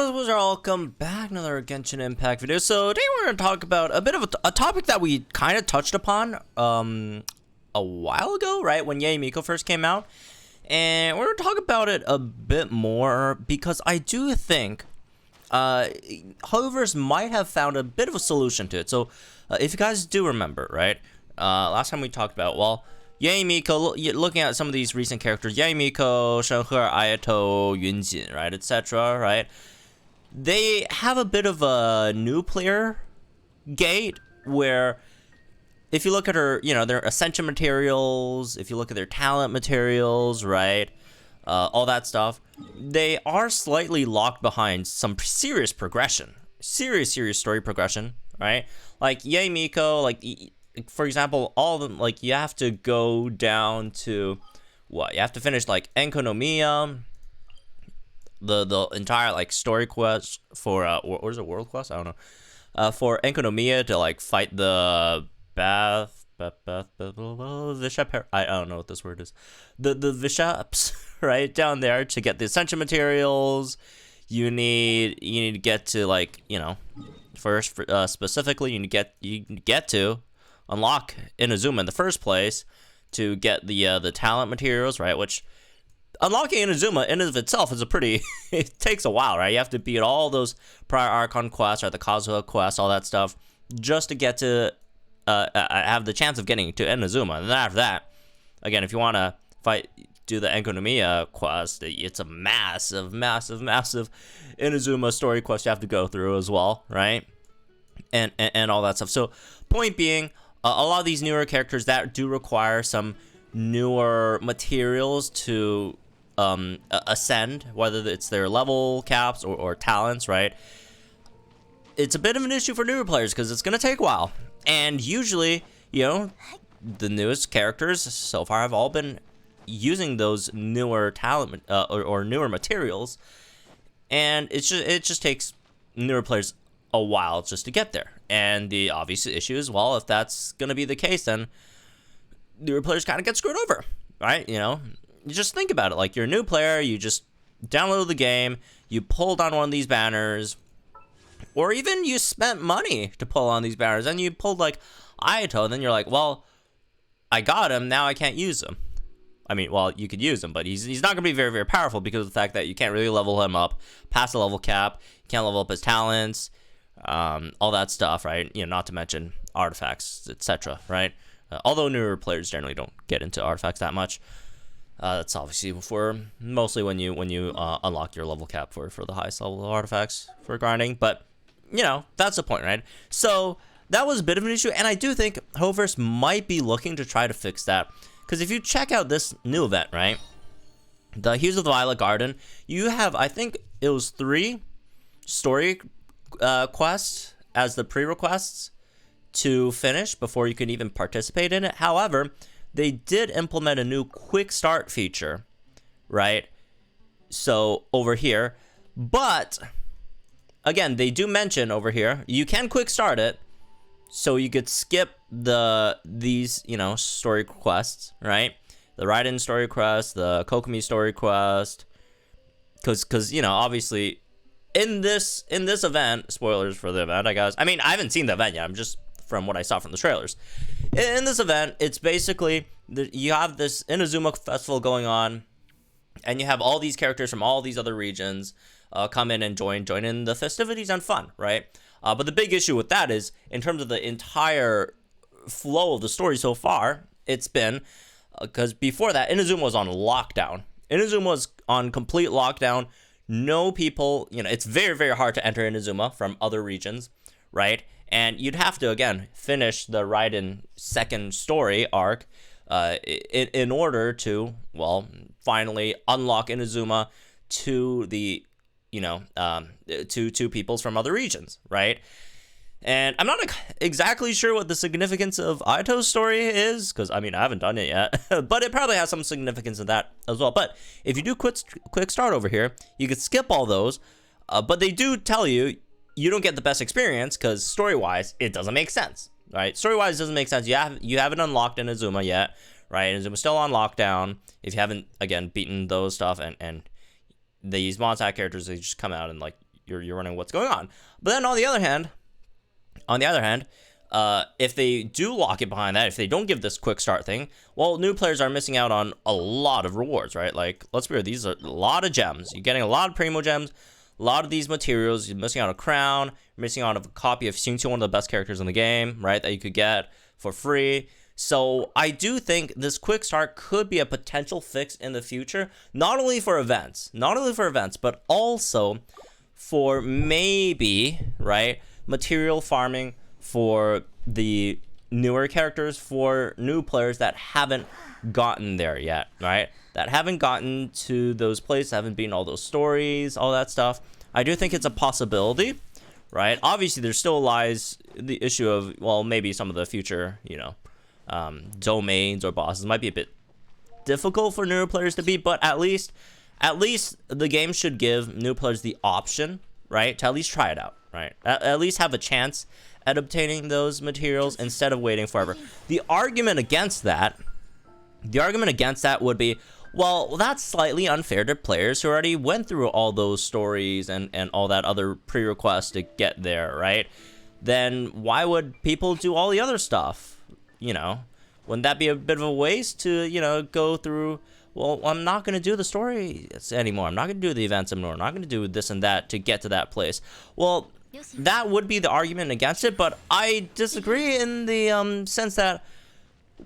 everyone, welcome back to another Genshin Impact video. So today we're going to talk about a bit of a topic that we kind of touched upon a while ago, right, when Liyue first came out. And we're going to talk about it a bit more because I do think Hoyoverse might have found a bit of a solution to it. So if you guys do remember, right, last time we talked about, well, Liyue, looking at some of these recent characters, Liyue, Shenhe, Ayato, Yunjin, right, etc., right, they have a bit of a new player gate where if you look at her, you know, their ascension materials, if you look at their talent materials, right, all that stuff, they are slightly locked behind some serious progression, serious story progression, right? Like Liyue, like, for example, all of them, like, you have to go down to what? You have to finish like Enkonomiya, the entire like story quest for or is it world quest? I don't know. For Enkonomiya to like fight the Vishap. I don't know what this word is. The Vishaps, right down there to get the ascension materials. You need to get to, like, you know, first specifically you get to unlock Inazuma in the first place to get the talent materials, right? Which unlocking Inazuma in and of itself is a pretty it takes a while, right? You have to beat all those prior Archon quests, right? The Kazuha quest, all that stuff, just to get to have the chance of getting to Inazuma. And then after that, again, if you want to do the Enkonomiya quest, it's a massive Inazuma story quest you have to go through as well, right? And all that stuff. So point being, a lot of these newer characters that do require some newer materials to ascend, whether it's their level caps or talents, right? It's a bit of an issue for newer players because it's going to take a while. And usually, you know, the newest characters so far have all been using those newer talent or newer materials, and it just takes newer players a while just to get there. And the obvious issue is, well, if that's gonna be the case, then newer players kind of get screwed over, right? You know, you just think about it. Like, you're a new player, you just download the game, you pulled on one of these banners, or even you spent money to pull on these banners, and you pulled like Ayato, and then you're like, well, I got him, now I can't use him. I mean, well, you could use him, but he's not going to be very powerful because of the fact that you can't really level him up past the level cap. You can't level up his talents, all that stuff, right? You know, not to mention artifacts, etc., right? Although newer players generally don't get into artifacts that much. That's obviously mostly when you unlock your level cap for the highest level of artifacts for grinding. But, you know, that's the point, right? So that was a bit of an issue, and I do think Hoyoverse might be looking to try to fix that. Because if you check out this new event, right, the Hues of the Violet Garden, you have, I think it was 3 story quests as the pre-requests to finish before you can even participate in it. However, they did implement a new quick start feature, right? So over here, but again, they do mention over here, you can quick start it, so you could skip these, you know, story quests, right? The Raiden story quest, the Kokomi story quest, because you know, obviously, in this event, spoilers for the event, I guess. I mean, I haven't seen the event yet. I'm just from what I saw from the trailers. In this event, it's basically you have this Inazuma festival going on, and you have all these characters from all these other regions come in and join in the festivities and fun, right? But the big issue with that is, in terms of the entire flow of the story so far, it's been, because before that, Inazuma was on lockdown. Inazuma was on complete lockdown. No people, you know, it's very hard to enter Inazuma from other regions, right? And you'd have to, again, finish the Raiden second story arc in order to, well, finally unlock Inazuma to the, you know, to peoples from other regions, right? And I'm not exactly sure what the significance of Ayato's story is, because, I mean, I haven't done it yet, but it probably has some significance in that as well. But if you do quick start over here, you could skip all those, but they do tell you don't get the best experience, because story-wise, it doesn't make sense, right? Story-wise, it doesn't make sense. You haven't unlocked Inazuma yet, right? Inazuma's still on lockdown. If you haven't, again, beaten those stuff, and these Montauk characters, they just come out and, like, you're running what's going on. But then on the other hand, if they do lock it behind that, if they don't give this quick start thing, well, new players are missing out on a lot of rewards, right? Like, let's be real, these are a lot of gems. You're getting a lot of primo gems, a lot of these materials. You're missing out on a crown, you're missing out on a copy of Xingqiu, one of the best characters in the game, right? That you could get for free. So I do think this quick start could be a potential fix in the future, not only for events, but also for maybe, right, material farming for the newer characters, for new players that haven't gotten there yet, right? That haven't gotten to those places, haven't beaten all those stories, all that stuff. I do think it's a possibility, right? Obviously, there still lies the issue of, well, maybe some of the future, domains or bosses might be a bit difficult for newer players to beat, but at least the game should give new players the option, right, to at least try it out, right? At least have a chance at obtaining those materials instead of waiting forever. The argument against that would be, well, that's slightly unfair to players who already went through all those stories and all that other pre-requests to get there, right? Then why would people do all the other stuff? Wouldn't that be a bit of a waste to, go through, well, I'm not going to do the stories anymore. I'm not going to do the events anymore. I'm not going to do this and that to get to that place. Well, that would be the argument against it, but I disagree in the sense that,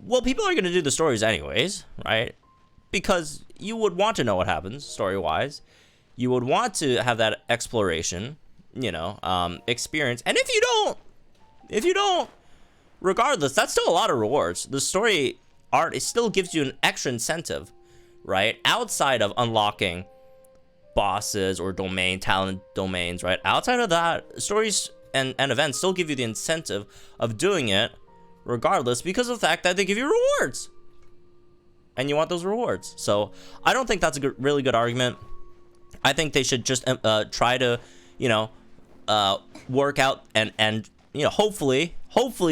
well, people are going to do the stories anyways, right? Because you would want to know what happens story-wise. You would want to have that exploration, experience. And if you don't, regardless, that's still a lot of rewards. The story art, it still gives you an extra incentive, right? Outside of unlocking bosses or talent domains, right? Outside of that, stories and events still give you the incentive of doing it regardless, because of the fact that they give you rewards. And you want those rewards. So I don't think that's a really good argument. I think they should just try to, work out and hopefully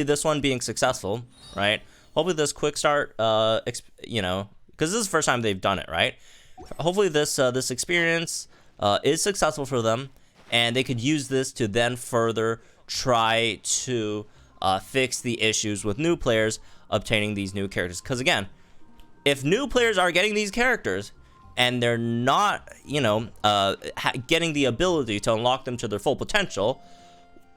this one being successful, right? Hopefully this quick start, because this is the first time they've done it, right? Hopefully this experience is successful for them, and they could use this to then further try to fix the issues with new players obtaining these new characters. Because again, if new players are getting these characters and they're not, getting the ability to unlock them to their full potential,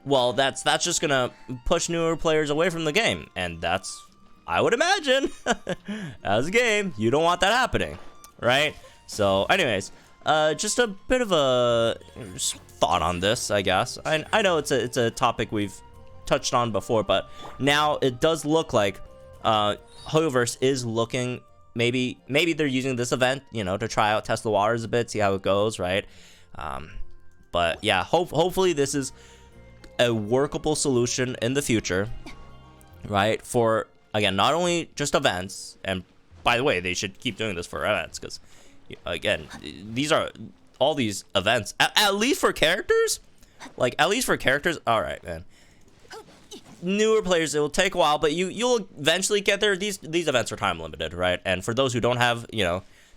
well, that's just gonna push newer players away from the game, and that's, I would imagine, as a game, you don't want that happening, right? So, anyways, just a bit of a thought on this, I guess. I know it's a topic we've touched on before, but now it does look like Hoyoverse is looking. Maybe they're using this event, to try out, test the waters a bit, see how it goes, right? But yeah, hopefully this is a workable solution in the future, right? For, again, not only just events, and by the way, they should keep doing this for events, because, again, these are all these events, at least for characters, all right, man. Newer players, it will take a while, but you'll eventually get there. These events are time limited, right? And for those who don't have,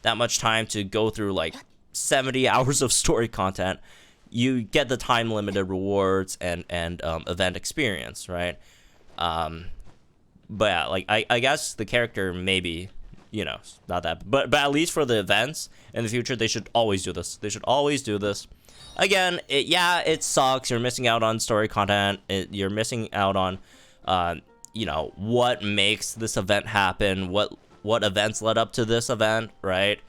that much time to go through like 70 hours of story content, you get the time limited rewards and event experience, right? But yeah, like I guess the character maybe, not that, but at least for the events in the future, they should always do this. Again, it sucks. You're missing out on story content. You're missing out on, what makes this event happen. What events led up to this event, right?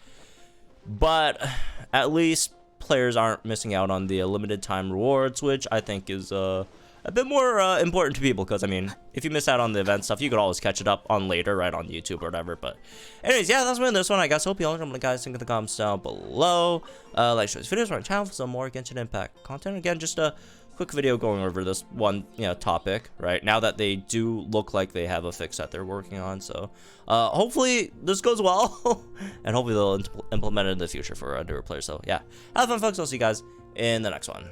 But at least players aren't missing out on the limited time rewards, which I think is a bit more important to people. Because I mean, if you miss out on the event stuff, you could always catch it up on later, right, on YouTube or whatever. But anyways, yeah, that's been this one, I guess. Hope you all enjoyed it, guys. Think in the comments down below. Like, share this video, subscribe to my channel for some more Genshin Impact content. Again, just a quick video going over this one, topic, right? Now that they do look like they have a fix that they're working on. So hopefully this goes well, and hopefully they'll implement it in the future for newer players. So yeah, have fun, folks. I'll see you guys in the next one.